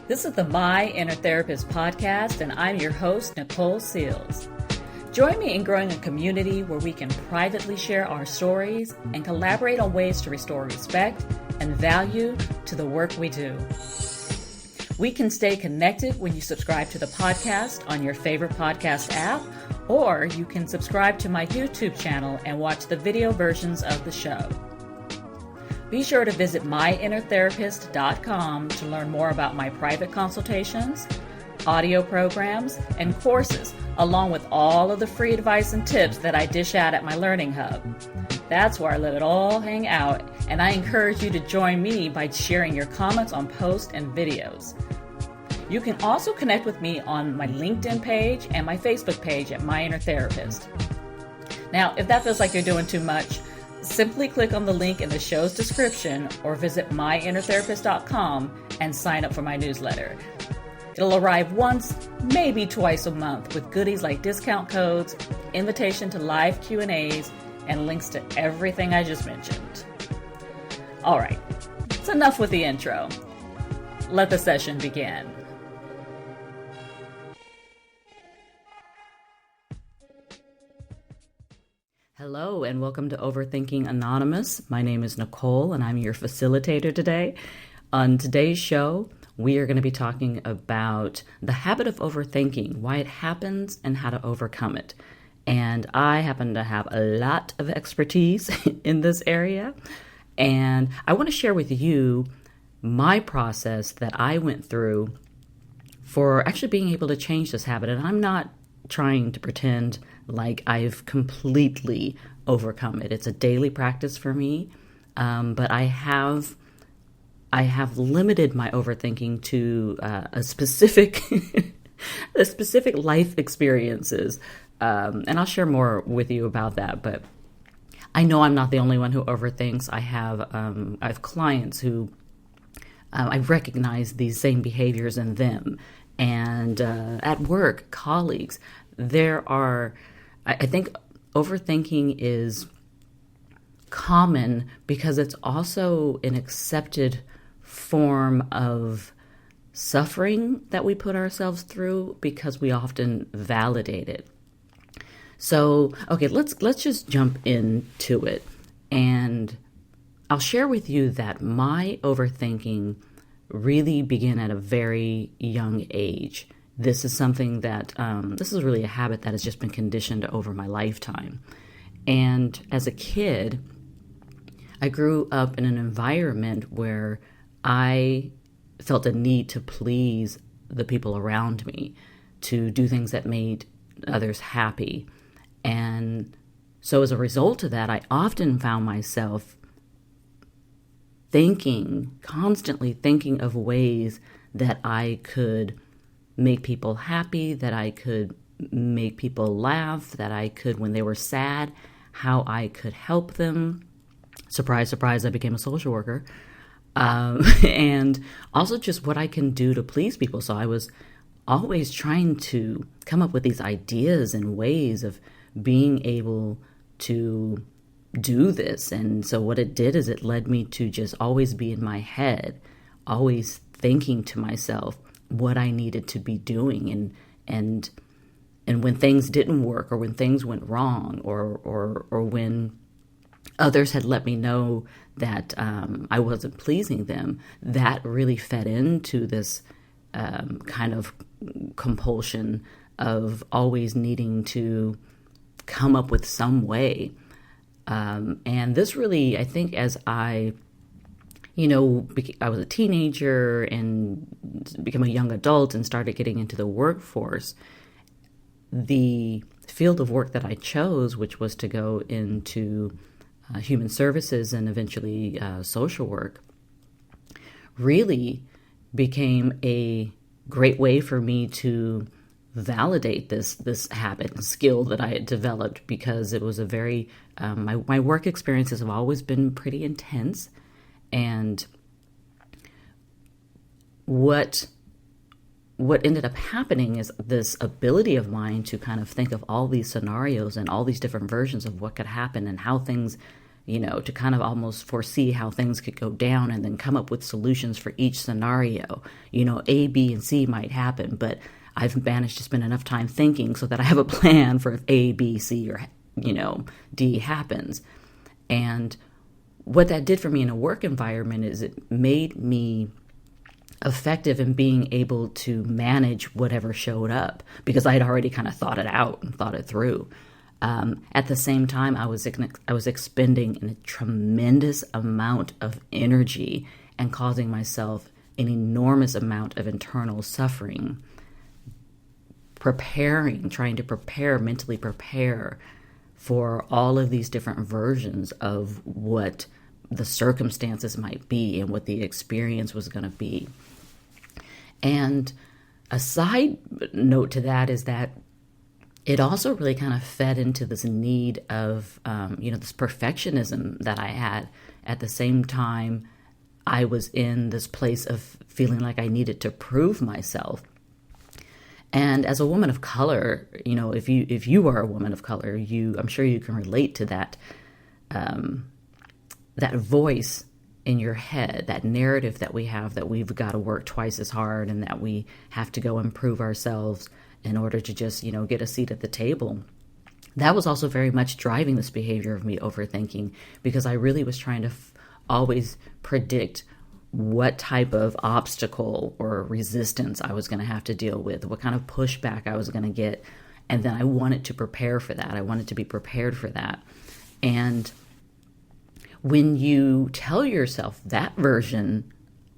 This is the My Inner Therapist podcast, and I'm your host, Nikole Seals. Join me in growing a community where we can privately share our stories and collaborate on ways to restore respect and value to the work we do. We can stay connected when you subscribe to the podcast on your favorite podcast app, or you can subscribe to my YouTube channel and watch the video versions of the show. Be sure to visit myinnertherapist.com to learn more about my private consultations, audio programs, and courses, along with all of the free advice and tips that I dish out at my Learning Hub. That's where I let it all hang out, and I encourage you to join me by sharing your comments on posts and videos. You can also connect with me on my LinkedIn page and my Facebook page at My Inner Therapist. Now, if that feels like you're doing too much, simply click on the link in the show's description or visit myinnertherapist.com and sign up for my newsletter. It'll arrive once, maybe twice a month, with goodies like discount codes, invitation to live Q&As, and links to everything I just mentioned. All right, it's enough with the intro. Let the session begin. Hello and welcome to Overthinking Anonymous. My name is Nikole and I'm your facilitator today. On today's show, we are going to be talking about the habit of overthinking, why it happens and how to overcome it. And I happen to have a lot of expertise in this area. And I want to share with you my process that I went through for actually being able to change this habit. And I'm not trying to pretend like I've completely overcome it. It's a daily practice for me, but I have limited my overthinking to a specific life experiences, and I'll share more with you about that. But I know I'm not the only one who overthinks. I have clients who I recognize these same behaviors in them, and at work, colleagues. I think overthinking is common because it's also an accepted form of suffering that we put ourselves through because we often validate it. So, okay, let's just jump into it. And I'll share with you that my overthinking really began at a very young age. This is something that, this is really a habit that has just been conditioned over my lifetime. And as a kid, I grew up in an environment where I felt a need to please the people around me, to do things that made others happy. And so as a result of that, I often found myself constantly thinking of ways that I could make people happy, that I could make people laugh, that I could, when they were sad, how I could help them. Surprise, surprise, I became a social worker. And also just what I can do to please people. So I was always trying to come up with these ideas and ways of being able to do this. And so what it did is it led me to just always be in my head, always thinking to myself what I needed to be doing, and when things didn't work, or when things went wrong, or when others had let me know that I wasn't pleasing them, that really fed into this kind of compulsion of always needing to come up with some way. And this really, I think, as I was a teenager and became a young adult and started getting into the workforce, the field of work that I chose, which was to go into human services and eventually social work, really became a great way for me to validate this habit and skill that I had developed, because it was a very, my work experiences have always been pretty intense. And what ended up happening is this ability of mine to kind of think of all these scenarios and all these different versions of what could happen and how things to kind of almost foresee how things could go down and then come up with solutions for each scenario. A, B, and C might happen, but I've managed to spend enough time thinking so that I have a plan for if A, B, C, or, D happens. And what that did for me in a work environment is it made me effective in being able to manage whatever showed up because I'd already kind of thought it out and thought it through. At the same time, I was expending a tremendous amount of energy and causing myself an enormous amount of internal suffering, trying to mentally prepare for all of these different versions of what the circumstances might be and what the experience was going to be. And a side note to that is that it also really kind of fed into this need of, this perfectionism that I had. At the same time, I was in this place of feeling like I needed to prove myself. And as a woman of color, if you are a woman of color, I'm sure you can relate to that, that voice in your head, that narrative that we have that we've got to work twice as hard and that we have to go improve ourselves in order to just, get a seat at the table. That was also very much driving this behavior of me overthinking because I really was trying to always predict what type of obstacle or resistance I was going to have to deal with, what kind of pushback I was going to get. And then I wanted to prepare for that. I wanted to be prepared for that. And when you tell yourself that version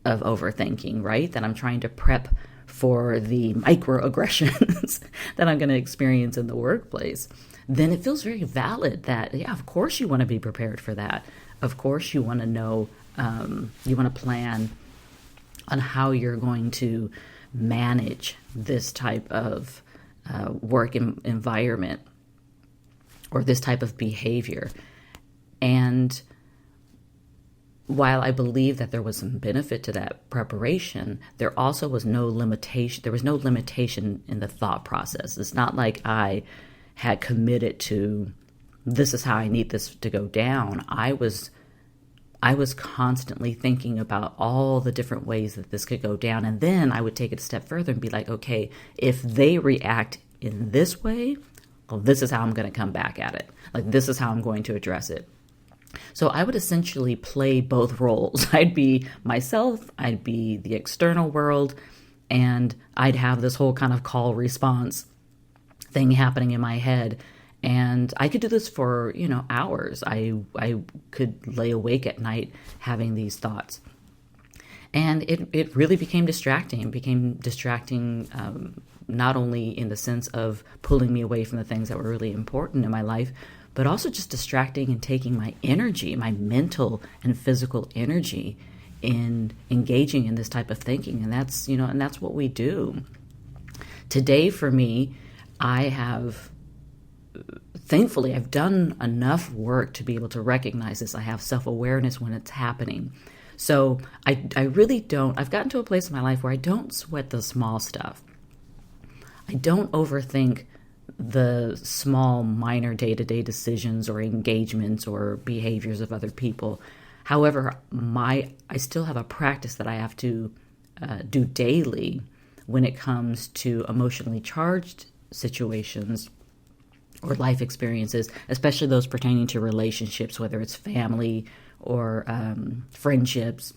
of overthinking, right, that I'm trying to prep for the microaggressions that I'm going to experience in the workplace, then it feels very valid that, yeah, of course you want to be prepared for that. Of course you want to know, you want to plan on how you're going to manage this type of work environment or this type of behavior. And while I believe that there was some benefit to that preparation, there also was no limitation. There was no limitation in the thought process. It's not like I had committed to, this is how I need this to go down. I was constantly thinking about all the different ways that this could go down. And then I would take it a step further and be like, okay, if they react in this way, well, this is how I'm going to come back at it. Like, this is how I'm going to address it. So I would essentially play both roles. I'd be myself, I'd be the external world, and I'd have this whole kind of call response thing happening in my head. And I could do this for, hours. I could lay awake at night having these thoughts. And it really became distracting. It became distracting not only in the sense of pulling me away from the things that were really important in my life, but also just distracting and taking my energy, my mental and physical energy in engaging in this type of thinking. And that's what we do. Today for me, thankfully, I've done enough work to be able to recognize this. I have self-awareness when it's happening. So I really don't, I've gotten to a place in my life where I don't sweat the small stuff. I don't overthink the small, minor day-to-day decisions or engagements or behaviors of other people. However, I still have a practice that I have to do daily when it comes to emotionally charged situations or life experiences, especially those pertaining to relationships, whether it's family or friendships.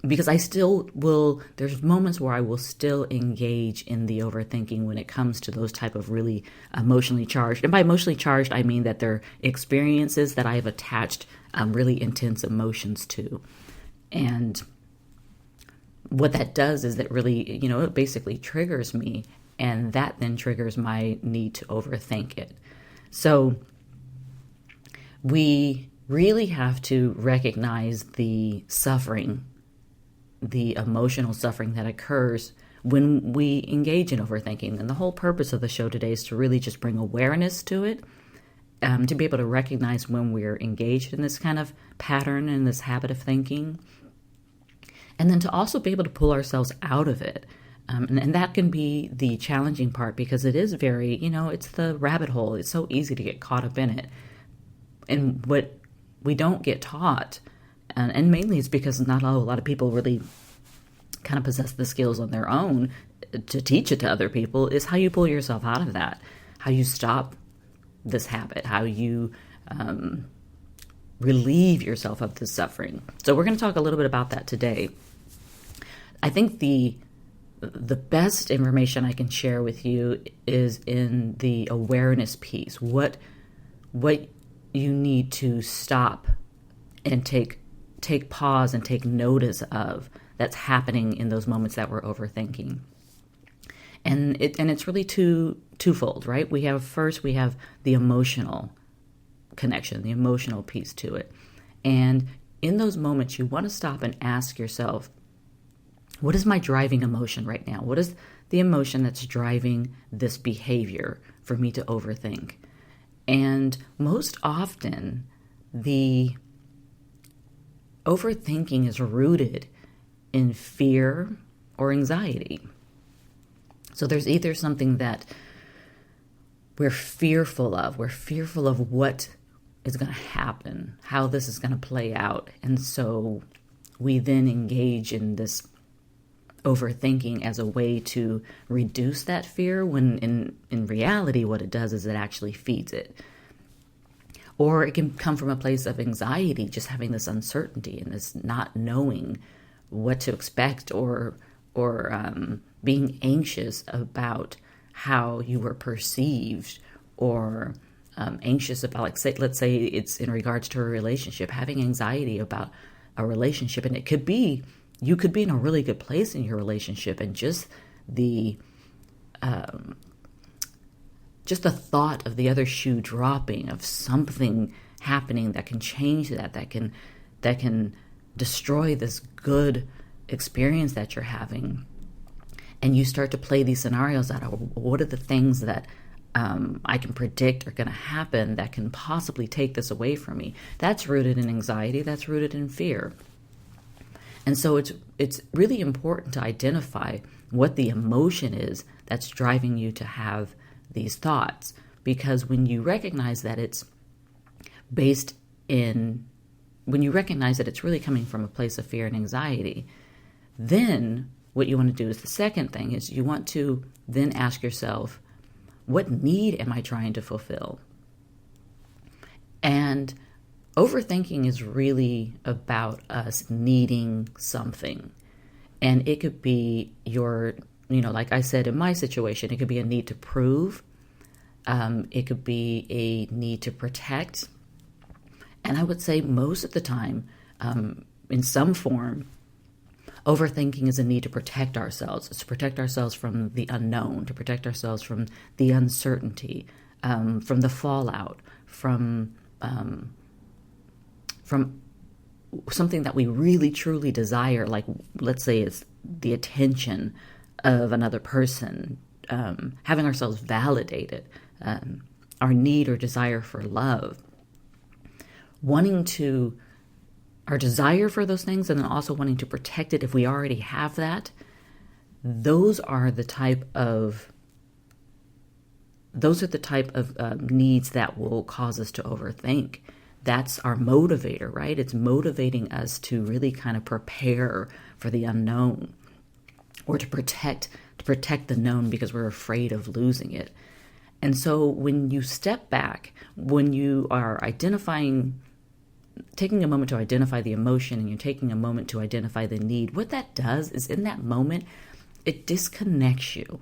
Because I still will, there's moments where I will still engage in the overthinking when it comes to those type of really emotionally charged. And by emotionally charged, I mean that they're experiences that I have attached really intense emotions to. And what that does is that really, it basically triggers me. And that then triggers my need to overthink it. So we really have to recognize the suffering, the emotional suffering that occurs when we engage in overthinking. And the whole purpose of the show today is to really just bring awareness to it, to be able to recognize when we're engaged in this kind of pattern and this habit of thinking, and then to also be able to pull ourselves out of it. And that can be the challenging part because it is very, it's the rabbit hole. It's so easy to get caught up in it. And what we don't get taught, and mainly it's because not a lot of people really kind of possess the skills on their own to teach it to other people, is how you pull yourself out of that, how you stop this habit, how you relieve yourself of the suffering. So we're going to talk a little bit about that today. I think the best information I can share with you is in the awareness piece. What you need to stop and take pause and take notice of that's happening in those moments that we're overthinking. And it's really twofold, right? We have the emotional connection, the emotional piece to it. And in those moments, you want to stop and ask yourself, what is my driving emotion right now? What is the emotion that's driving this behavior for me to overthink? And most often, the overthinking is rooted in fear or anxiety. So there's either something that we're fearful of what is going to happen, how this is going to play out. And so we then engage in this overthinking as a way to reduce that fear, when in reality what it does is it actually feeds it. Or it can come from a place of anxiety, just having this uncertainty and this not knowing what to expect, or being anxious about how you were perceived, or anxious about, let's say it's in regards to a relationship, having anxiety about a relationship. And it could be, you could be in a really good place in your relationship, and just the thought of the other shoe dropping, of something happening that can change that can destroy this good experience that you're having. And you start to play these scenarios out of, what are the things that I can predict are going to happen that can possibly take this away from me? That's rooted in anxiety. That's rooted in fear. And so it's really important to identify what the emotion is that's driving you to have these thoughts. Because when you recognize that it's really coming from a place of fear and anxiety, then what you want to do is, the second thing is, you want to then ask yourself, what need am I trying to fulfill? And overthinking is really about us needing something. And it could be like I said, in my situation, it could be a need to prove. It could be a need to protect. And I would say most of the time, in some form, overthinking is a need to protect ourselves. It's to protect ourselves from the unknown, to protect ourselves from the uncertainty, from the fallout, from something that we really truly desire, like let's say it's the attention of another person, having ourselves validated, our need or desire for love, our desire for those things, and then also wanting to protect it if we already have that. Those are the type of needs that will cause us to overthink. That's our motivator, right? It's motivating us to really kind of prepare for the unknown, or to protect the known because we're afraid of losing it. And so when you step back, when you are taking a moment to identify the emotion, and you're taking a moment to identify the need, what that does is, in that moment, it disconnects you,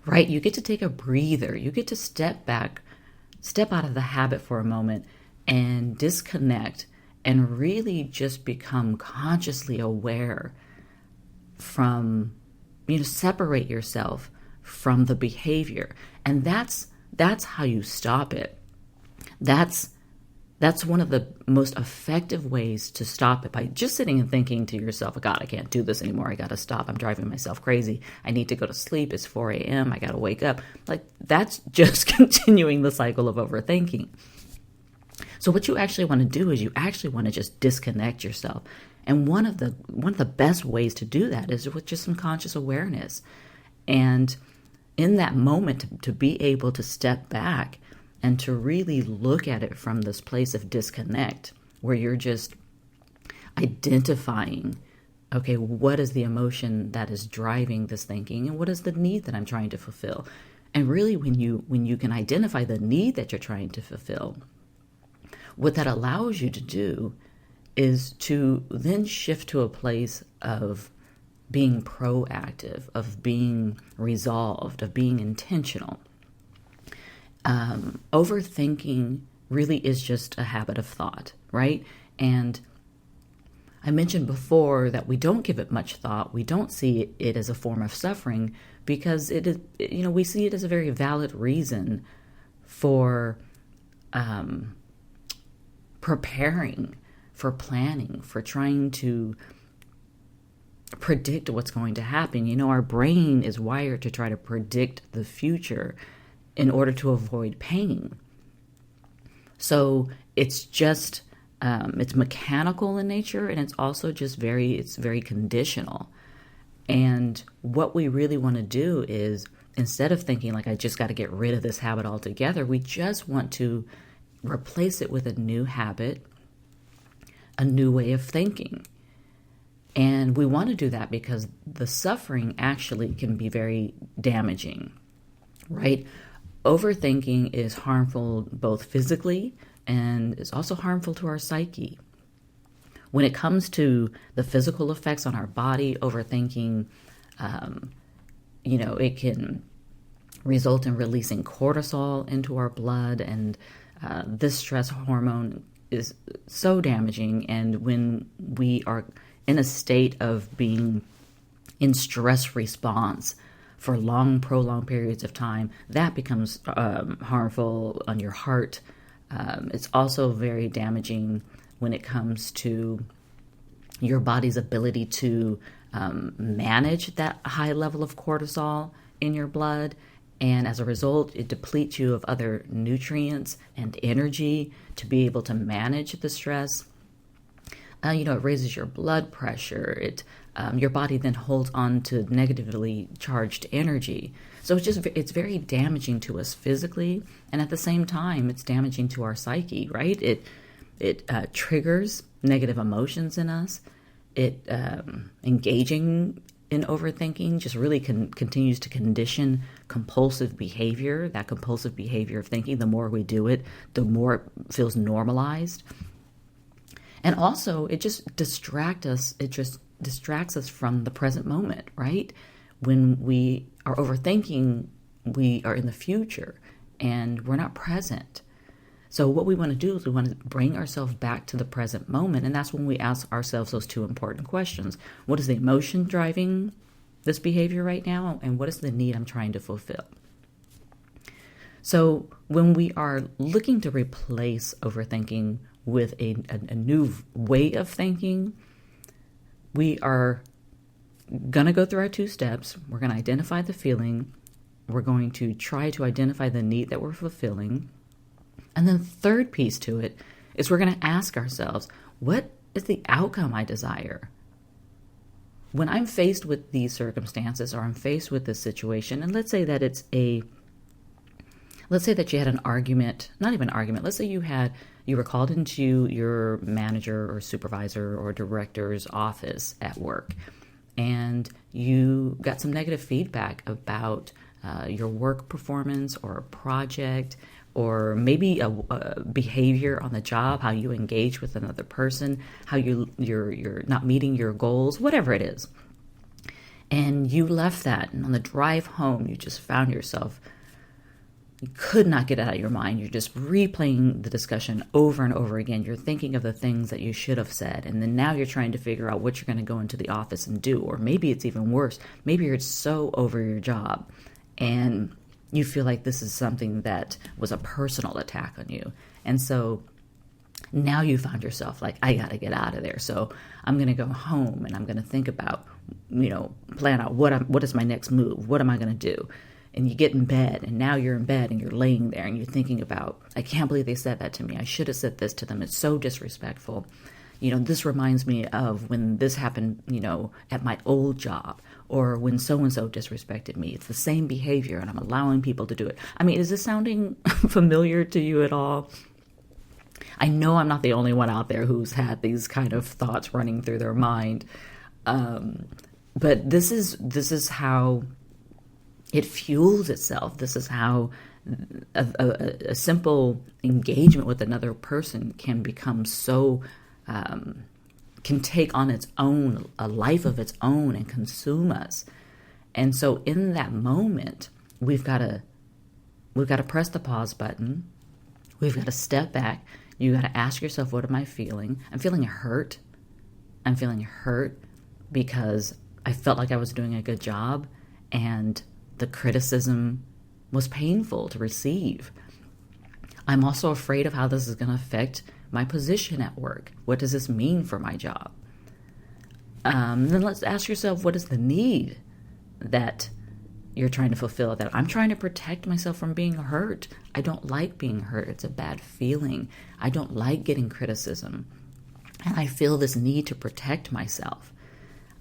right? You get to take a breather. You get to step back, step out of the habit for a moment, and disconnect, and really just become consciously aware from, separate yourself from the behavior. And that's how you stop it. That's one of the most effective ways to stop it, by just sitting and thinking to yourself, God, I can't do this anymore. I got to stop. I'm driving myself crazy. I need to go to sleep. It's 4 a.m. I got to wake up. Like, that's just continuing the cycle of overthinking. So what you actually want to do is, you actually want to just disconnect yourself. And one of the best ways to do that is with just some conscious awareness. And in that moment, to be able to step back and to really look at it from this place of disconnect where you're just identifying, okay, what is the emotion that is driving this thinking and what is the need that I'm trying to fulfill? And really when you can identify the need that you're trying to fulfill, what that allows you to do is to then shift to a place of being proactive, of being resolved, of being intentional. Overthinking really is just a habit of thought, right? And I mentioned before that we don't give it much thought. We don't see it as a form of suffering because it is, we see it as a very valid reason for preparing, for planning, for trying to predict what's going to happen. Our brain is wired to try to predict the future in order to avoid pain. So it's just, it's mechanical in nature, and it's also just very conditional. And what we really want to do is, instead of thinking like, I just got to get rid of this habit altogether, we just want to replace it with a new habit, a new way of thinking. And we want to do that because the suffering actually can be very damaging, right? Overthinking is harmful both physically and it's also harmful to our psyche. When it comes to the physical effects on our body, overthinking, it can result in releasing cortisol into our blood, and this stress hormone is so damaging. And when we are in a state of being in stress response for long, prolonged periods of time, that becomes harmful on your heart. It's also very damaging when it comes to your body's ability to manage that high level of cortisol in your blood. And as a result, it depletes you of other nutrients and energy to be able to manage the stress. It raises your blood pressure. Your body then holds on to negatively charged energy. So it's very damaging to us physically, and at the same time, it's damaging to our psyche, right? It triggers negative emotions in us. Engaging in overthinking just really continues to condition compulsive behavior. That compulsive behavior of thinking, the more we do it, the more it feels normalized. And also, it just distracts us. It just distracts us from the present moment, right? When we are overthinking, we are in the future and we're not present. So what we want to do is we want to bring ourselves back to the present moment. And that's when we ask ourselves those two important questions. What is the emotion driving this behavior right now? And what is the need I'm trying to fulfill? So when we are looking to replace overthinking with a new way of thinking, we are going to go through our 2 steps. We're going to identify the feeling. We're going to try to identify the need that we're fulfilling. And then the third piece to it is we're going to ask ourselves, what is the outcome I desire? When I'm faced with these circumstances or I'm faced with this situation, and let's say that you had an argument, not even an argument. Let's say you were called into your manager or supervisor or director's office at work, and you got some negative feedback about your work performance or a project, or maybe a behavior on the job, how you engage with another person, how you're not meeting your goals, whatever it is. And you left that, and on the drive home, you just found yourself, you could not get it out of your mind. You're just replaying the discussion over and over again. You're thinking of the things that you should have said. And then now you're trying to figure out what you're going to go into the office and do. Or maybe it's even worse. Maybe you're so over your job and you feel like this is something that was a personal attack on you. And so now you found yourself like, I got to get out of there. So I'm going to go home and I'm going to think about, plan out what is my next move? What am I going to do? And you get in bed, and now you're in bed and you're laying there and you're thinking about, I can't believe they said that to me. I should have said this to them. It's so disrespectful. this reminds me of when this happened, at my old job, or when so-and-so disrespected me. It's the same behavior and I'm allowing people to do it. I mean, is this sounding familiar to you at all? I know I'm not the only one out there who's had these kind of thoughts running through their mind. But this is how it fuels itself. This is how a simple engagement with another person can become so, can take on its own, a life of its own, and consume us. And so in that moment, we've got to press the pause button. We've got to step back. You got to ask yourself, what am I feeling? I'm feeling hurt. I'm feeling hurt because I felt like I was doing a good job and the criticism was painful to receive. I'm also afraid of how this is going to affect my position at work. What does this mean for my job? Then let's ask yourself, what is the need that you're trying to fulfill? That I'm trying to protect myself from being hurt. I don't like being hurt. It's a bad feeling. I don't like getting criticism. And I feel this need to protect myself.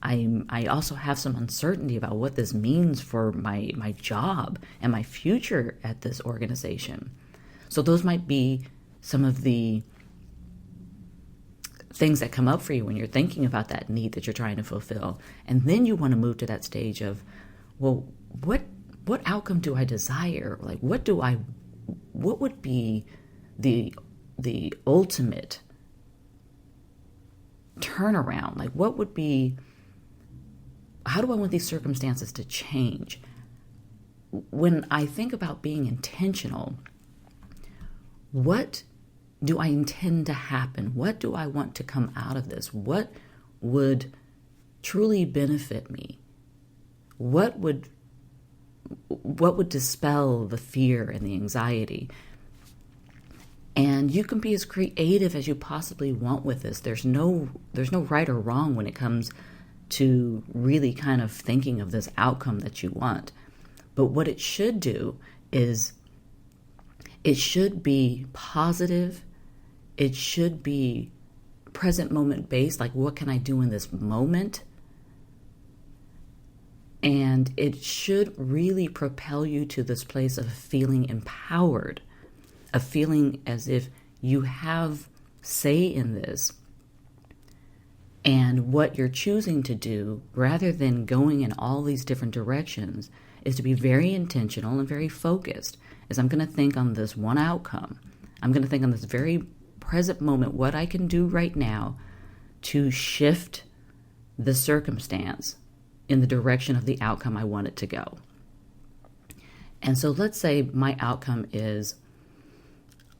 I also have some uncertainty about what this means for my job and my future at this organization. So those might be some of the things that come up for you when you're thinking about that need that you're trying to fulfill. And then you want to move to that stage of, well, what outcome do I desire? Like, what would be the ultimate turnaround? Like, how do I want these circumstances to change? When I think about being intentional, what do I intend to happen? What do I want to come out of this? What would truly benefit me? What would dispel the fear and the anxiety? And you can be as creative as you possibly want with this. There's no right or wrong when it comes to really kind of thinking of this outcome that you want. But what it should do is it should be positive. It should be present moment based. Like, what can I do in this moment? And it should really propel you to this place of feeling empowered, of feeling as if you have say in this. And what you're choosing to do, rather than going in all these different directions, is to be very intentional and very focused. Is I'm going to think on this one outcome. I'm going to think on this very present moment, what I can do right now to shift the circumstance in the direction of the outcome I want it to go. And so let's say my outcome is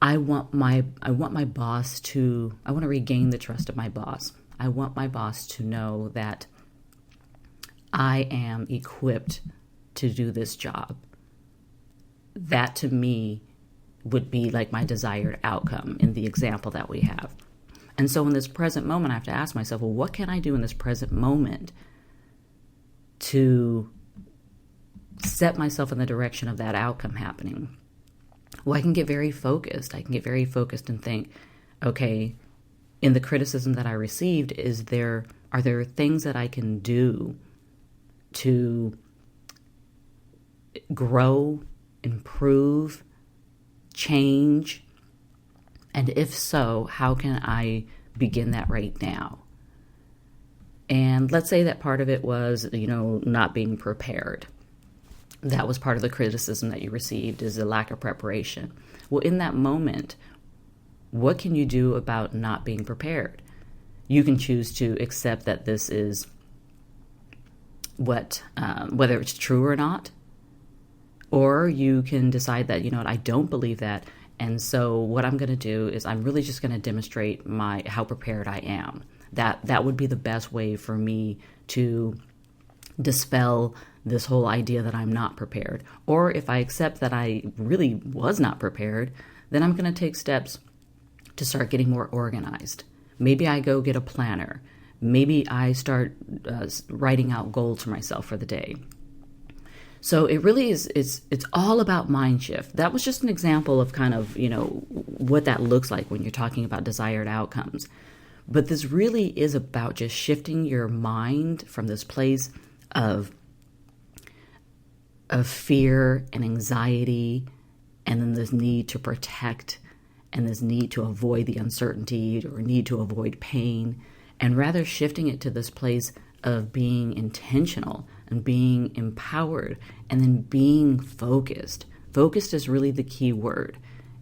I want to regain the trust of my boss. I want my boss to know that I am equipped to do this job. That to me would be like my desired outcome in the example that we have. And so in this present moment, I have to ask myself, well, what can I do in this present moment to set myself in the direction of that outcome happening? Well, I can get very focused. I can get very focused and think, okay, in the criticism that I received, are there things that I can do to grow, improve, change? And if so, how can I begin that right now? And let's say that part of it was, not being prepared. That was part of the criticism that you received, is the lack of preparation. Well, in that moment, what can you do about not being prepared? You can choose to accept that this is whether it's true or not, or you can decide that, I don't believe that. And so what I'm going to do is I'm really just going to demonstrate how prepared I am. That would be the best way for me to dispel this whole idea that I'm not prepared. Or if I accept that I really was not prepared, then I'm going to take steps to start getting more organized. Maybe I go get a planner. Maybe I start writing out goals for myself for the day. So it really is, it's all about mind shift. That was just an example of kind of, what that looks like when you're talking about desired outcomes. But this really is about just shifting your mind from this place of fear and anxiety, and then this need to protect and this need to avoid the uncertainty or need to avoid pain, and rather shifting it to this place of being intentional and being empowered and then being focused. Focused is really the key word,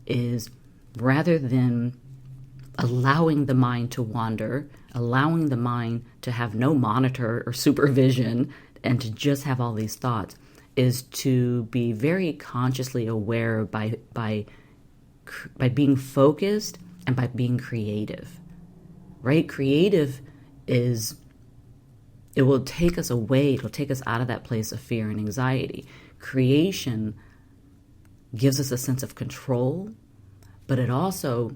is rather than allowing the mind to wander, allowing the mind to have no monitor or supervision and to just have all these thoughts, is to be very consciously aware by being focused and by being creative, right? Creative is, it will take us away, it'll take us out of that place of fear and anxiety. Creation gives us a sense of control, but it also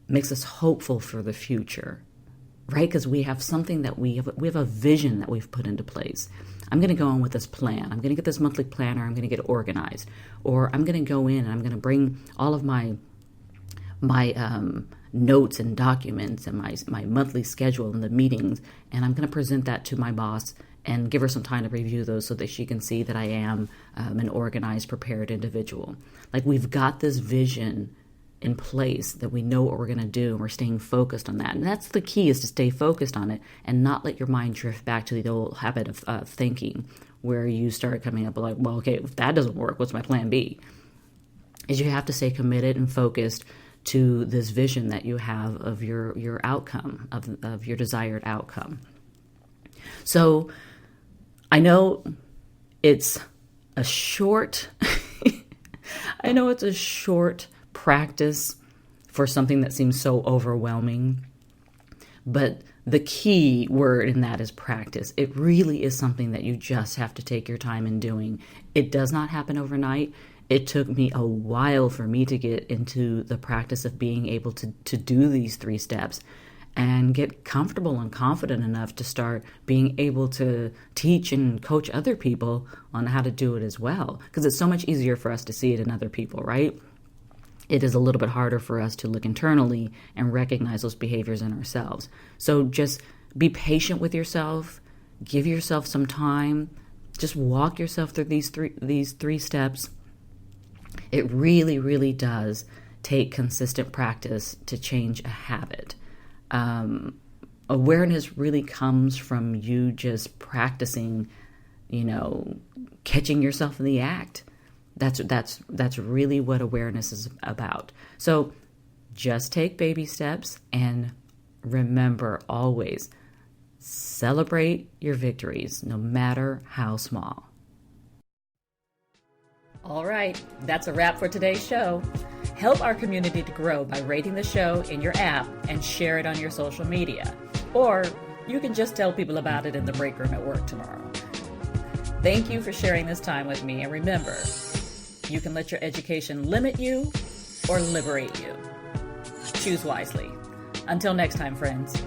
makes us hopeful for the future, right? Because we have something that we have a vision that we've put into place. I'm going to go on with this plan. I'm going to get this monthly planner. I'm going to get organized. Or I'm going to go in and I'm going to bring all of my notes and documents and my monthly schedule and the meetings, and I'm going to present that to my boss and give her some time to review those so that she can see that I am an organized, prepared individual. Like, we've got this vision in place that we know what we're going to do, and we're staying focused on that. And that's the key, is to stay focused on it and not let your mind drift back to the old habit of thinking, where you start coming up with like, well, okay, if that doesn't work, what's my plan B? Is you have to stay committed and focused to this vision that you have of your outcome, of your desired outcome. So I know it's a short, practice for something that seems so overwhelming, but the key word in that is practice. It really is something that you just have to take your time in doing. It does not happen overnight. It took me a while for me to get into the practice of being able to do these 3 steps and get comfortable and confident enough to start being able to teach and coach other people on how to do it as well. Because it's so much easier for us to see it in other people, right? It is a little bit harder for us to look internally and recognize those behaviors in ourselves. So just be patient with yourself. Give yourself some time. Just walk yourself through these three steps. It really, really does take consistent practice to change a habit. Awareness really comes from you just practicing, catching yourself in the act. That's really what awareness is about. So just take baby steps, and remember always, celebrate your victories, no matter how small. All right, that's a wrap for today's show. Help our community to grow by rating the show in your app and share it on your social media. Or you can just tell people about it in the break room at work tomorrow. Thank you for sharing this time with me, and remember, you can let your education limit you or liberate you. Choose wisely. Until next time, friends.